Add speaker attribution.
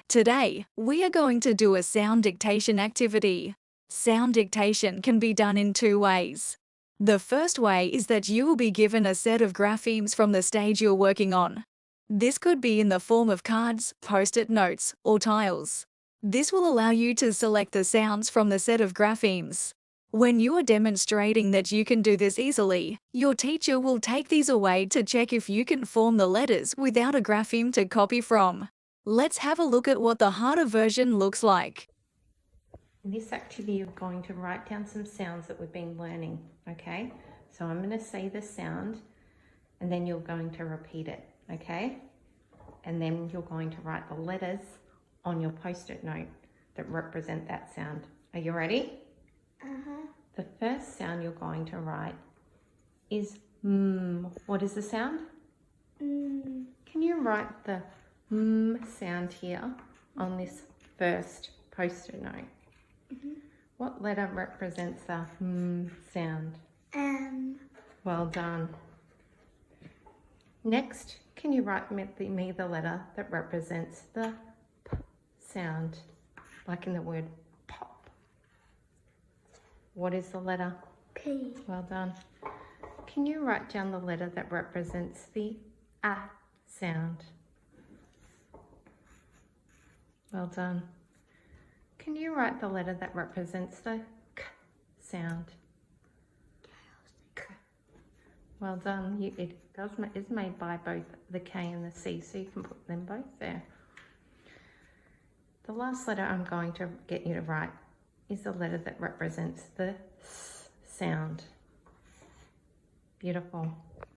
Speaker 1: Today, we are going to do a sound dictation activity. Sound dictation can be done in two ways. The first way is that you will be given a set of graphemes from the stage you're working on. This could be in the form of cards, post-it notes, or tiles. This will allow you to select the sounds from the set of graphemes. When you are demonstrating that you can do this easily, your teacher will take these away to check if you can form the letters without a grapheme to copy from. Let's have a look at what the harder version looks like.
Speaker 2: In this activity, you're going to write down some sounds that we've been learning, okay? So I'm going to say the sound and then you're going to repeat it, okay? And then you're going to write the letters on your post-it note that represent that sound. Are you ready? The first sound you're going to write is What is the sound? Can you write the sound here on this first post-it note? What letter represents the sound? Well done. Next, can you write me the letter that represents the P sound, like in the word pop? What is the letter?
Speaker 3: P.
Speaker 2: Well done. Can you write down the letter that represents the A sound? Well done. Can you write the letter that represents the K sound? K. Well done. It is made by both the K and the C, so you can put them both there. The last letter I'm going to get you to write is the letter that represents the S sound. Beautiful.